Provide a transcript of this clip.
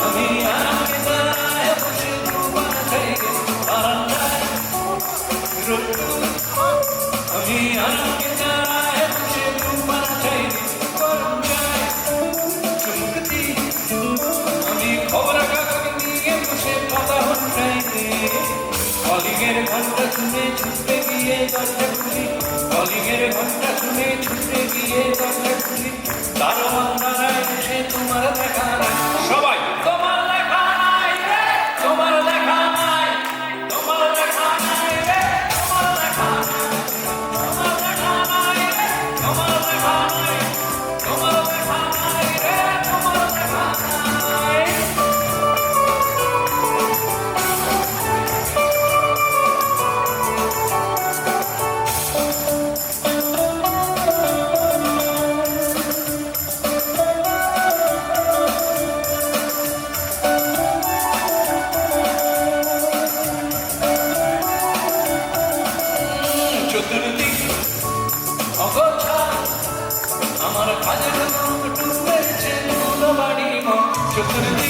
আমি আরামে দাঁড়ায় বসে তোমার চাইলে বারান্দায় রোদ্দুর। আমি আরামে দাঁড়ায় বসে তোমার চাইলে গরম যায় চুমুকতি। আমি খবর কাগজ নিয়ে বসে পাতা চাইলে কলিগের ঘন্টা শুনে ছুটে গিয়ে দরজা খুলি। কলিগের ঘন্টা শুনে ছুটে গিয়ে দরজা খুলি। দারোয়ান দাঁড়ায় এসে তোমার দেখা নাই। সবাই তোমার লেখা নাই রে, তোমার লেখা নাই, তোমার লেখা নাই রে, তোমার লেখা নাই, তোমার লেখা নাই রে, তোমার লেখা নাই, তোমার লেখা নাই রে, তোমার লেখা নাই। চতুর্দিক অগোছাল আমার কাজের ডুবেছে বাড়ি চতুর্দিক